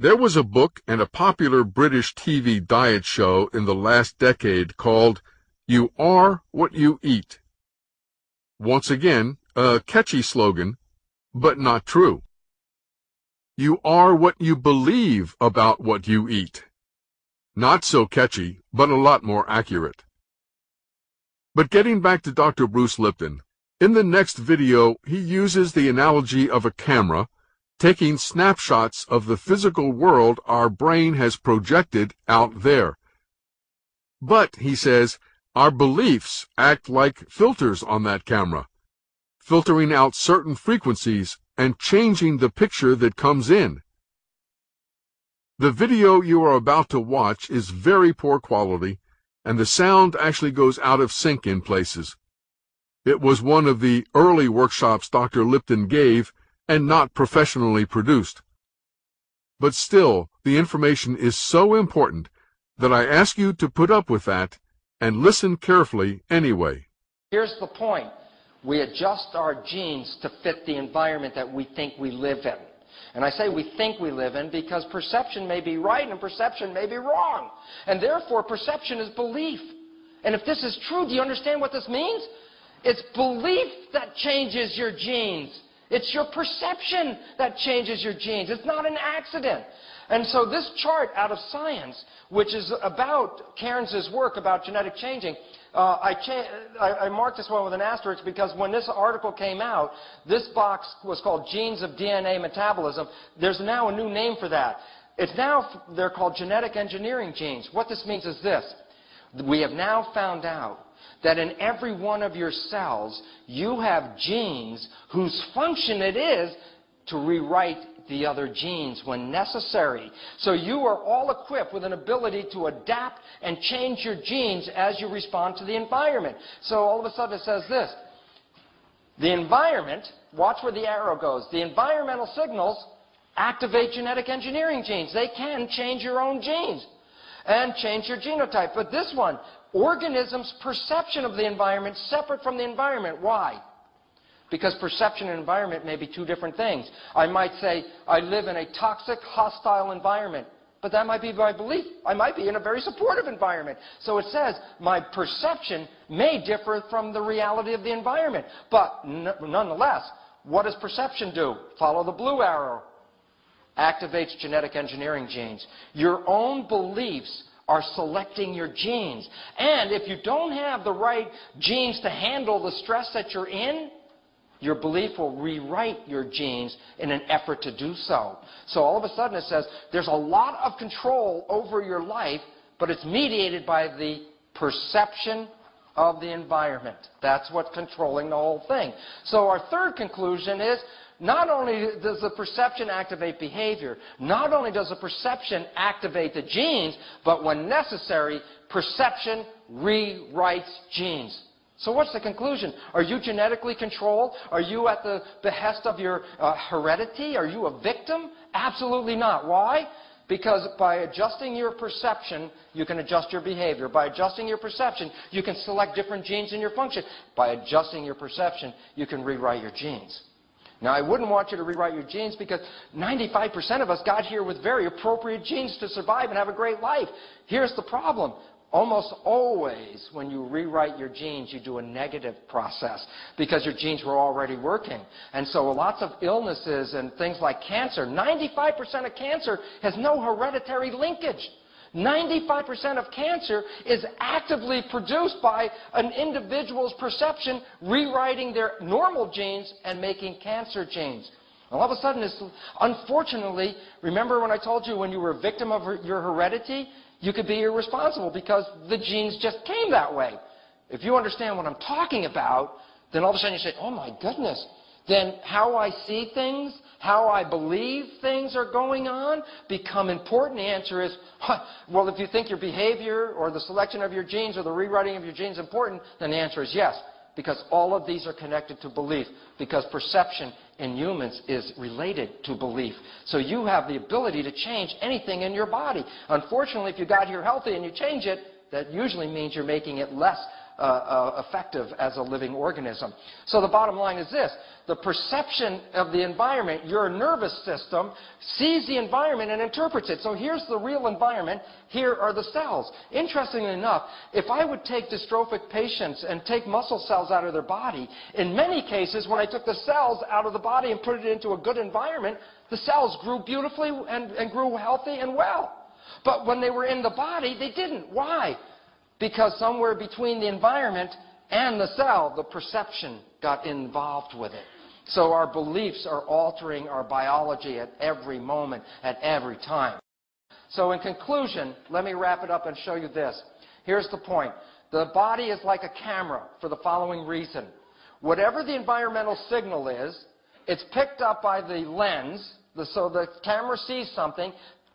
There was a book and a popular British TV diet show in the last decade called You Are What You Eat. Once again, a catchy slogan, but not true. You are what you believe about what you eat. Not so catchy, but a lot more accurate. But getting back to Dr. Bruce Lipton, in the next video he uses the analogy of a camera, taking snapshots of the physical world our brain has projected out there. But, he says, our beliefs act like filters on that camera, filtering out certain frequencies and changing the picture that comes in. The video you are about to watch is very poor quality, and the sound actually goes out of sync in places. It was one of the early workshops Dr. Lipton gave and not professionally produced. But still, the information is so important that I ask you to put up with that and listen carefully anyway. Here's the point. We adjust our genes to fit the environment that we think we live in. And I say we think we live in because perception may be right and perception may be wrong. And therefore, perception is belief. And if this is true, do you understand what this means? It's belief that changes your genes. It's your perception that changes your genes. It's not an accident. And so this chart out of Science, which is about Cairns' work about genetic changing, I marked this one with an asterisk because when this article came out, this box was called Genes of DNA Metabolism. There's now a new name for that. They're called genetic engineering genes. What this means is this. We have now found out that in every one of your cells, you have genes whose function it is to rewrite the other genes when necessary. So you are all equipped with an ability to adapt and change your genes as you respond to the environment. So all of a sudden it says this. The environment, watch where the arrow goes, the environmental signals activate genetic engineering genes. They can change your own genes and change your genotype. But this one, organisms' perception of the environment separate from the environment. Why? Because perception and environment may be two different things. I might say, I live in a toxic, hostile environment. But that might be my belief. I might be in a very supportive environment. So it says, my perception may differ from the reality of the environment. But nonetheless, what does perception do? Follow the blue arrow. Activates genetic engineering genes. Your own beliefs are selecting your genes. And if you don't have the right genes to handle the stress that you're in, your belief will rewrite your genes in an effort to do so. So all of a sudden it says there's a lot of control over your life, but it's mediated by the perception of the environment. That's what's controlling the whole thing. So our third conclusion is not only does the perception activate behavior, not only does the perception activate the genes, but when necessary, perception rewrites genes. So what's the conclusion? Are you genetically controlled? Are you at the behest of your heredity? Are you a victim? Absolutely not. Why? Because by adjusting your perception, you can adjust your behavior. By adjusting your perception, you can select different genes in your function. By adjusting your perception, you can rewrite your genes. Now, I wouldn't want you to rewrite your genes because 95% of us got here with very appropriate genes to survive and have a great life. Here's the problem. Almost always, when you rewrite your genes, you do a negative process because your genes were already working. And so lots of illnesses and things like cancer, 95% of cancer has no hereditary linkage. 95% of cancer is actively produced by an individual's perception rewriting their normal genes and making cancer genes. All of a sudden, unfortunately, remember when I told you when you were a victim of your heredity, you could be irresponsible because the genes just came that way. If you understand what I'm talking about, then all of a sudden you say, oh my goodness, then how I see things, how I believe things are going on become important. The answer is, well, if you think your behavior or the selection of your genes or the rewriting of your genes is important, then the answer is yes, because all of these are connected to belief, because perception in humans is related to belief. So you have the ability to change anything in your body. Unfortunately, if you got here healthy and you change it, that usually means you're making it less effective as a living organism. So the bottom line is this. The perception of the environment, your nervous system sees the environment and interprets it. So here's the real environment. Here are the cells. Interestingly enough, if I would take dystrophic patients and take muscle cells out of their body, in many cases, when I took the cells out of the body and put it into a good environment, the cells grew beautifully and grew healthy and well. But when they were in the body, they didn't. Why? Because somewhere between the environment and the cell, the perception got involved with it. So our beliefs are altering our biology at every moment, at every time. So in conclusion, let me wrap it up and show you this. Here's the point. The body is like a camera for the following reason. Whatever the environmental signal is, it's picked up by the lens. So the camera sees something.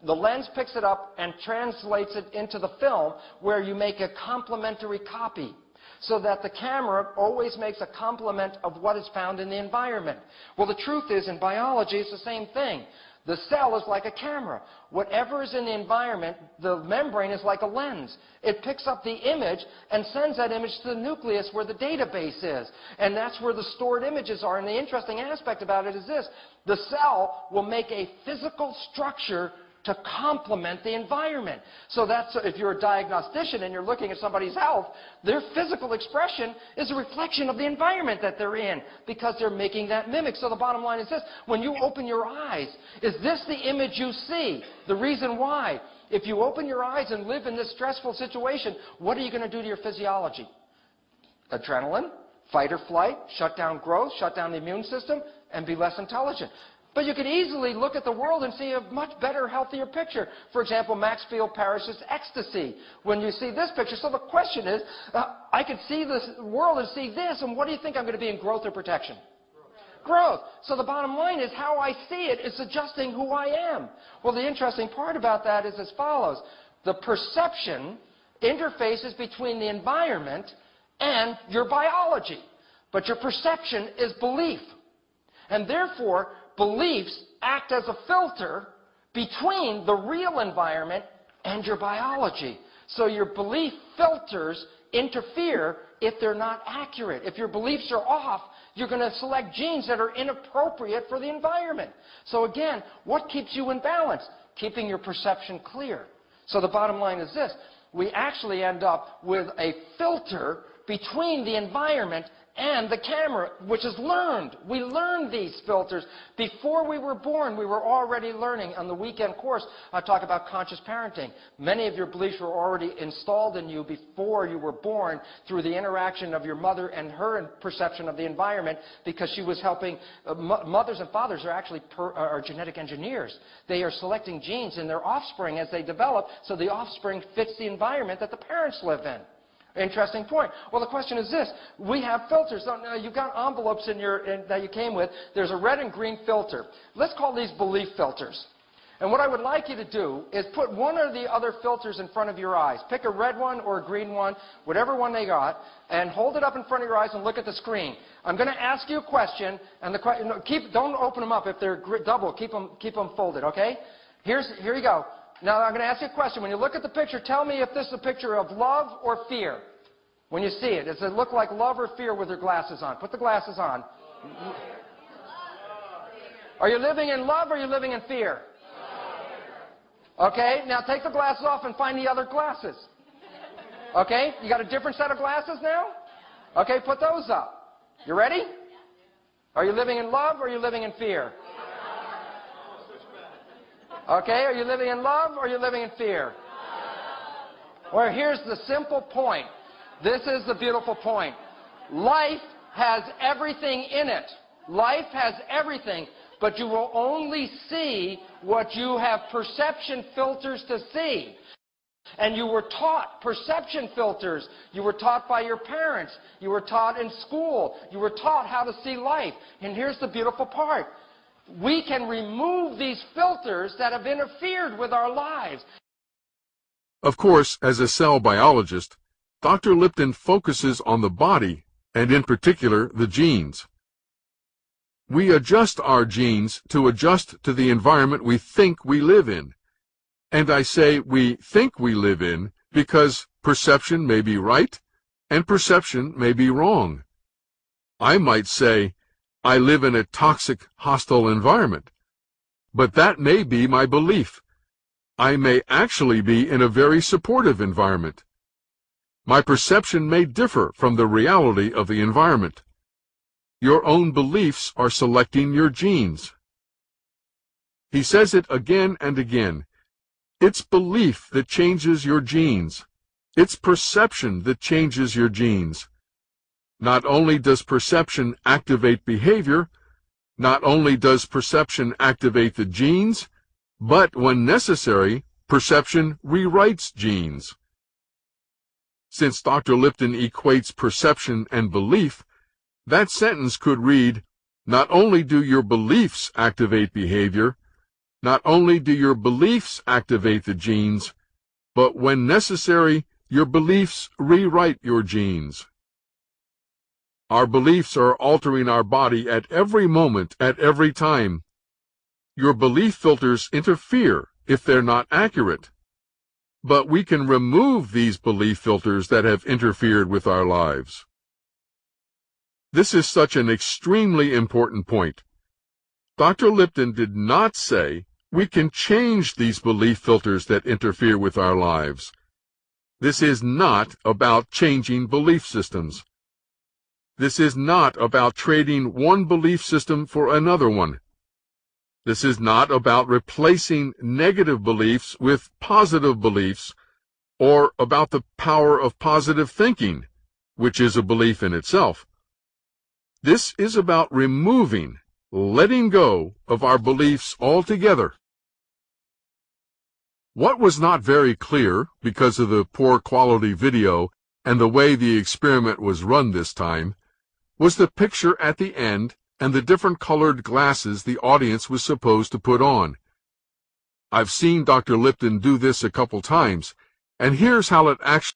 The lens picks it up and translates it into the film, where you make a complementary copy, so that the camera always makes a complement of what is found in the environment. Well, the truth is, in biology, it's the same thing. The cell is like a camera. Whatever is in the environment, the membrane is like a lens. It picks up the image and sends that image to the nucleus where the database is. And that's where the stored images are. And the interesting aspect about it is this. The cell will make a physical structure to complement the environment. So that's, if you're a diagnostician and you're looking at somebody's health, their physical expression is a reflection of the environment that they're in, because they're making that mimic. So the bottom line is this. When you open your eyes, is this the image you see? The reason why. If you open your eyes and live in this stressful situation, what are you going to do to your physiology? Adrenaline, fight or flight, shut down growth, shut down the immune system, and be less intelligent. But you could easily look at the world and see a much better, healthier picture. For example, Maxfield Parrish's ecstasy. When you see this picture, so the question is, I could see this world and see this, and what do you think I'm going to be in growth or protection? Growth. So the bottom line is, how I see it is adjusting who I am. Well, the interesting part about that is as follows. The perception interfaces between the environment and your biology. But your perception is belief. And therefore, beliefs act as a filter between the real environment and your biology. So your belief filters interfere if they're not accurate. If your beliefs are off, you're going to select genes that are inappropriate for the environment. So again, what keeps you in balance? Keeping your perception clear. So the bottom line is this. We actually end up with a filter between the environment and the camera, which is learned. We learned these filters. Before we were born, we were already learning. On the weekend course, I talk about conscious parenting. Many of your beliefs were already installed in you before you were born through the interaction of your mother and her perception of the environment, because she was helping. Mothers and fathers are actually are genetic engineers. They are selecting genes in their offspring as they develop, so the offspring fits the environment that the parents live in. Interesting point. Well, the question is this. We have filters. Now, you've got envelopes that you came with. There's a red and green filter. Let's call these belief filters. And what I would like you to do is put one or the other filters in front of your eyes. Pick a red one or a green one, whatever one they got, and hold it up in front of your eyes and look at the screen. I'm going to ask you a question, and don't open them up. If they're double, keep them folded, okay? Here you go. Now, I'm going to ask you a question. When you look at the picture, tell me if this is a picture of love or fear. When you see it, does it look like love or fear with your glasses on? Put the glasses on. Are you living in love or are you living in fear? Okay, now take the glasses off and find the other glasses. Okay, you got a different set of glasses now? Okay, put those up. You ready? Are you living in love or are you living in fear? Okay, are you living in love or are you living in fear? Well, here's the simple point. This is the beautiful point. Life has everything in it. Life has everything, but you will only see what you have perception filters to see. And you were taught perception filters. You were taught by your parents. You were taught in school. You were taught how to see life. And here's the beautiful part. We can remove these filters that have interfered with our lives. Of course, as a cell biologist, Dr. Lipton focuses on the body, and in particular, the genes. We adjust our genes to adjust to the environment we think we live in. And I say we think we live in because perception may be right, and perception may be wrong. I might say, I live in a toxic, hostile environment, but that may be my belief. I may actually be in a very supportive environment. My perception may differ from the reality of the environment. Your own beliefs are selecting your genes. He says it again and again. It's belief that changes your genes. It's perception that changes your genes. Not only does perception activate behavior, not only does perception activate the genes, but when necessary, perception rewrites genes. Since Dr. Lipton equates perception and belief, that sentence could read, not only do your beliefs activate behavior, not only do your beliefs activate the genes, but when necessary, your beliefs rewrite your genes. Our beliefs are altering our body at every moment, at every time. Your belief filters interfere if they're not accurate. But we can remove these belief filters that have interfered with our lives. This is such an extremely important point. Dr. Lipton did not say we can change these belief filters that interfere with our lives. This is not about changing belief systems. This is not about trading one belief system for another one. This is not about replacing negative beliefs with positive beliefs, or about the power of positive thinking, which is a belief in itself. This is about removing, letting go of our beliefs altogether. What was not very clear, because of the poor quality video and the way the experiment was run this time, was the picture at the end and the different colored glasses the audience was supposed to put on. I've seen Dr. Lipton do this a couple times, and here's how it actually